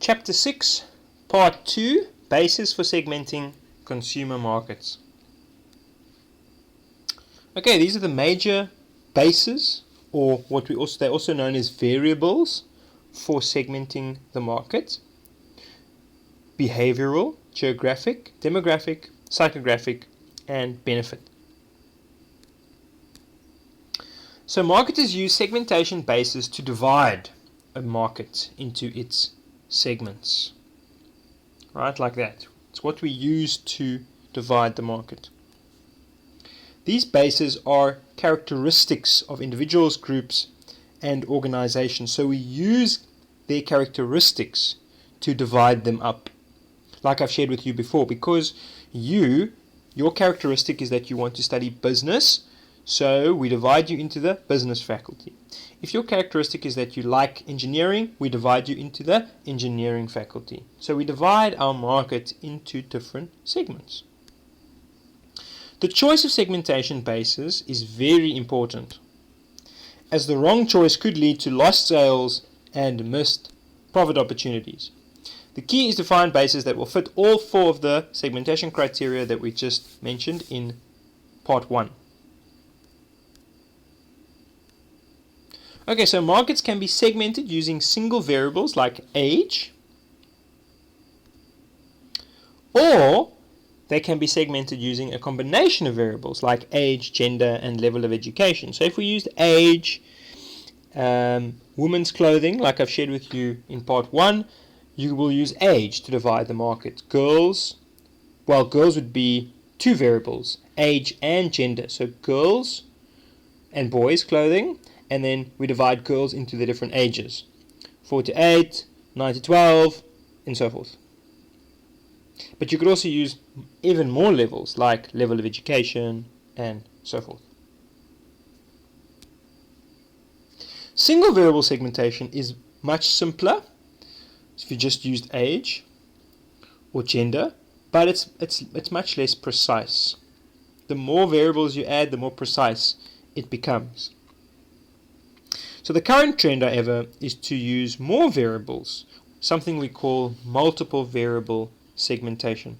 Chapter 6, Part 2, Basis for Segmenting Consumer Markets. Okay, these are the major bases, or what they're also known as variables for segmenting the market. Behavioural, geographic, demographic, psychographic, and benefit. So marketers use segmentation bases to divide a market into its segments. Right, like that. It's what we use to divide the market. These bases are characteristics of individuals, groups, and organizations. So we use their characteristics to divide them up. Like I've shared with you before, because your characteristic is that you want to study business, so we divide you into the business faculty. If your characteristic is that you like engineering, we divide you into the engineering faculty. So we divide our market into different segments. The choice of segmentation bases is very important, as the wrong choice could lead to lost sales and missed profit opportunities. The key is to find bases that will fit all four of the segmentation criteria that we just mentioned in part 1. Okay, so markets can be segmented using single variables like age, or they can be segmented using a combination of variables like age, gender, and level of education. So if we used age, women's clothing, like I've shared with you in part 1, you will use age to divide the market. Girls would be two variables, age and gender. So girls and boys clothing, and then we divide girls into the different ages, 4 to 8, 9 to 12, and so forth. But you could also use even more levels, like level of education, and so forth. Single variable segmentation is much simpler if you just used age or gender, but it's much less precise. The more variables you add, the more precise it becomes. So the current trend, however, is to use more variables, something we call multiple variable segmentation.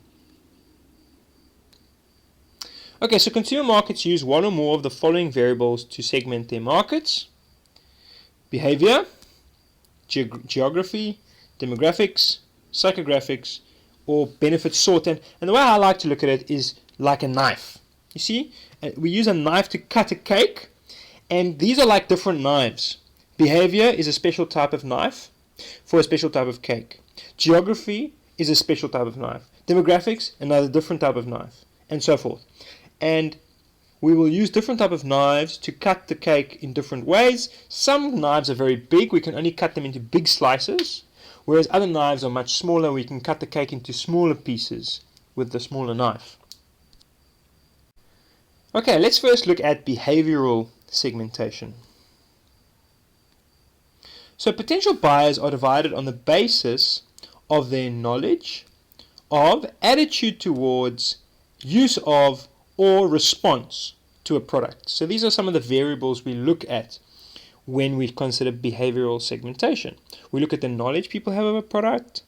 Okay, so consumer markets use one or more of the following variables to segment their markets: behavior, geography, demographics, psychographics, or benefit sort. And the way I like to look at it is like a knife. You see, we use a knife to cut a cake, and these are like different knives. Behavior is a special type of knife for a special type of cake. Geography is a special type of knife. Demographics, another different type of knife, and so forth. And we will use different type of knives to cut the cake in different ways. Some knives are very big, we can only cut them into big slices, whereas other knives are much smaller, we can cut the cake into smaller pieces with the smaller knife. Okay, let's first look at behavioral segmentation. So potential buyers are divided on the basis of their knowledge of, attitude towards, use of, or response to a product. So these are some of the variables we look at when we consider behavioral segmentation. We look at the knowledge people have of a product,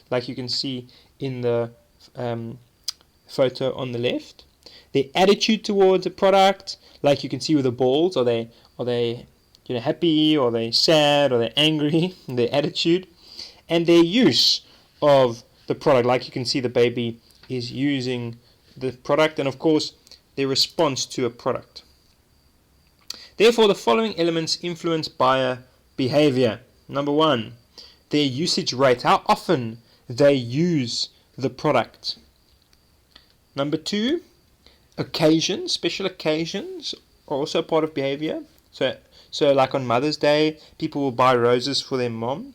like you can see in the photo on the left. Their attitude towards a product, like you can see with the balls. Are they happy, or are they sad, or are they angry? Their attitude, and their use of the product, like you can see the baby is using the product, and of course their response to a product. Therefore, the following elements influence buyer behavior. Number 1, their usage rate, how often they use the product. Number 2, occasions, special occasions are also part of behavior. So like on Mother's Day, people will buy roses for their mom.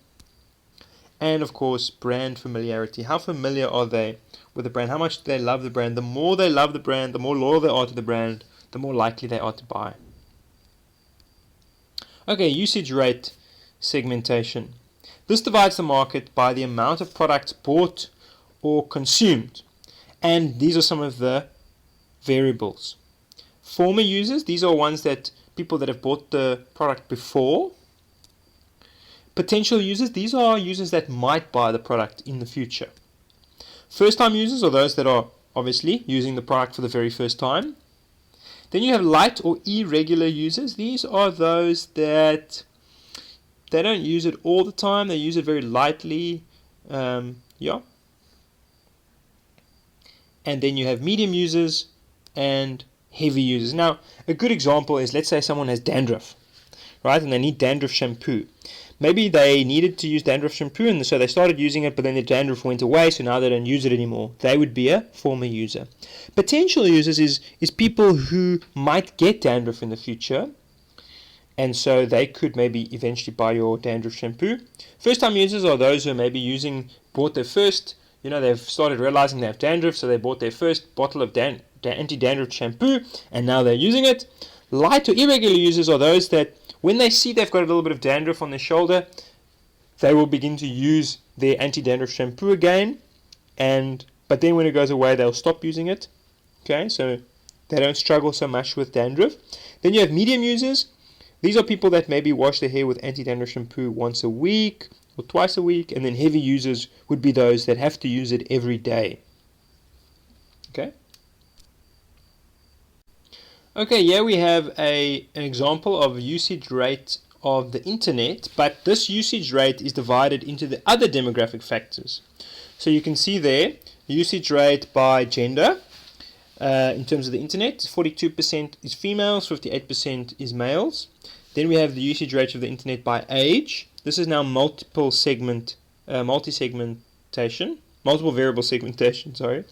And of course, brand familiarity. How familiar are they with the brand? How much do they love the brand? The more they love the brand, the more loyal they are to the brand, the more likely they are to buy. Okay, usage rate segmentation. This divides the market by the amount of products bought or consumed. And these are some of the variables. Former users, these are ones that people that have bought the product before. Potential users, these are users that might buy the product in the future. First-time users are those that are obviously using the product for the very first time. Then you have light or irregular users. These are those that they don't use it all the time. They use it very lightly. Yeah. And then you have medium users and heavy users. Now, a good example is, let's say someone has dandruff, right? And they need dandruff shampoo. Maybe they needed to use dandruff shampoo, and so they started using it, but then the dandruff went away, so now they don't use it anymore. They would be a former user. Potential users is people who might get dandruff in the future, and so they could maybe eventually buy your dandruff shampoo. First-time users are those who maybe bought their first, they've started realizing they have dandruff, so they bought their first bottle of anti-dandruff shampoo, and now they're using it. Light or irregular users are those that when they see they've got a little bit of dandruff on their shoulder, they will begin to use their anti-dandruff shampoo again, but then when it goes away, they'll stop using it. Okay, so they don't struggle so much with dandruff. Then you have medium users. These are people that maybe wash their hair with anti-dandruff shampoo once a week or twice a week, and then heavy users would be those that have to use it every day. Okay. Okay, here we have an example of usage rate of the internet, but this usage rate is divided into the other demographic factors. So you can see there, the usage rate by gender in terms of the internet, 42% is females, 58% is males. Then we have the usage rate of the internet by age. This is now multiple variable segmentation, sorry.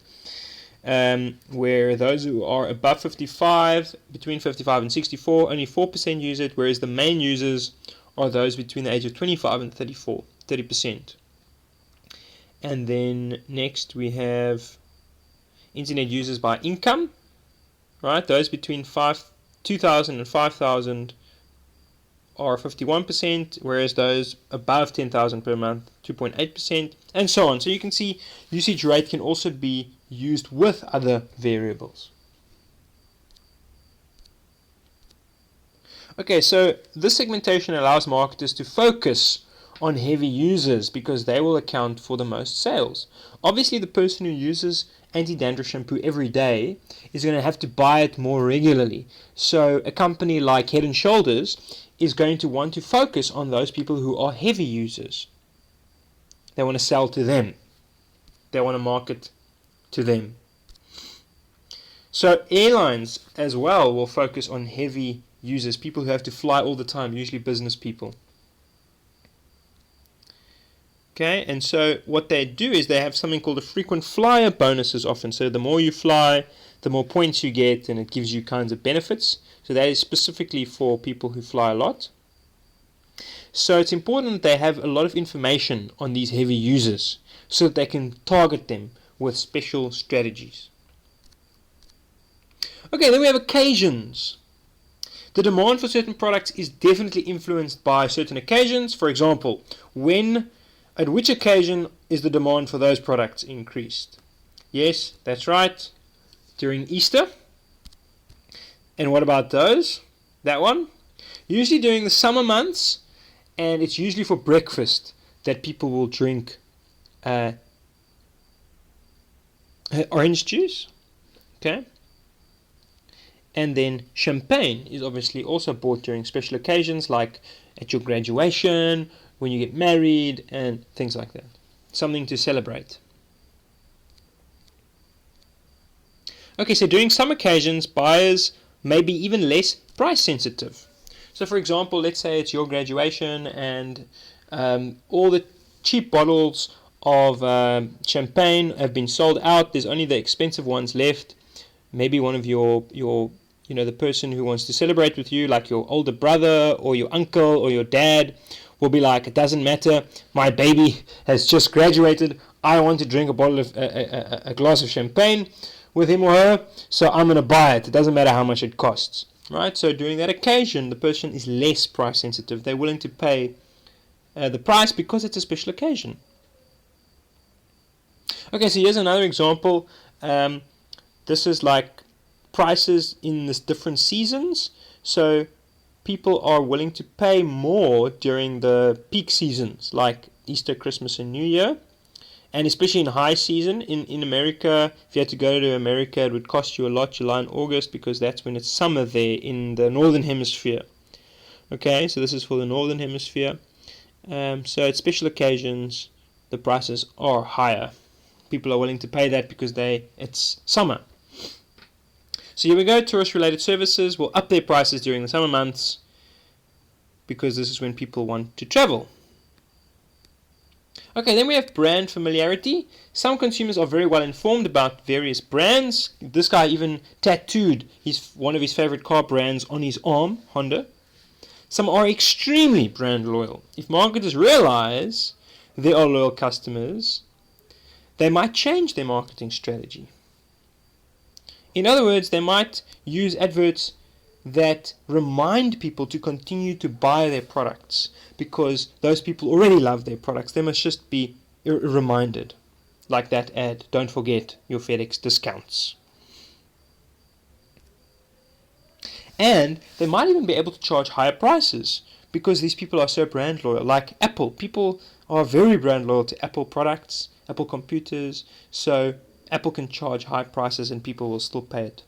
Where those who are above 55, between 55 and 64, only 4% use it, whereas the main users are those between the age of 25 and 34, 30%. And then next we have internet users by income, right? Those between 2,000 and 5,000 are 51%, whereas those above 10,000 per month, 2.8%, and so on. So you can see usage rate can also be used with other variables. Okay, so this segmentation allows marketers to focus on heavy users because they will account for the most sales. Obviously, the person who uses anti-dandruff shampoo every day is going to have to buy it more regularly. So a company like Head & Shoulders is going to want to focus on those people who are heavy users. They want to sell to them. They want to market to them. So airlines as well will focus on heavy users, people who have to fly all the time, usually business people. Okay, and so what they do is they have something called a frequent flyer bonuses often. So the more you fly, the more points you get, and it gives you kinds of benefits. So that is specifically for people who fly a lot. So it's important that they have a lot of information on these heavy users so that they can target them with special strategies. Okay, then we have occasions. The demand for certain products is definitely influenced by certain occasions. For example, at which occasion is the demand for those products increased? Yes, that's right, during Easter. And what about those? That one? Usually during the summer months, and it's usually for breakfast that people will drink orange juice. Okay? And then champagne is obviously also bought during special occasions like at your graduation, when you get married, and things like that. Something to celebrate. Okay, so during some occasions, buyers may be even less price sensitive. So for example, let's say it's your graduation and all the cheap bottles of champagne have been sold out. There's only the expensive ones left. Maybe one of your the person who wants to celebrate with you, like your older brother or your uncle or your dad, will be like, it doesn't matter, my baby has just graduated, I want to drink a glass of champagne with him or her, so I'm going to buy it. It doesn't matter how much it costs. Right? So during that occasion, the person is less price sensitive. They're willing to pay the price because it's a special occasion. Okay, so here's another example. This is like prices in the different seasons. So people are willing to pay more during the peak seasons like Easter, Christmas, and New Year. And especially in high season in America, if you had to go to America, it would cost you a lot, July and August, because that's when it's summer there in the northern hemisphere. Okay, so this is for the northern hemisphere. So at special occasions, the prices are higher. People are willing to pay that because it's summer. So here we go, tourist-related services will up their prices during the summer months because this is when people want to travel. Okay, then we have brand familiarity. Some consumers are very well informed about various brands. This guy even tattooed one of his favorite car brands on his arm, Honda. Some are extremely brand loyal. If marketers realize there are loyal customers, they might change their marketing strategy. In other words, they might use adverts that remind people to continue to buy their products because those people already love their products. They must just be reminded. Like that ad, don't forget your FedEx discounts. And they might even be able to charge higher prices because these people are so brand loyal. Like Apple, people are very brand loyal to Apple products, Apple computers, so Apple can charge high prices and people will still pay it.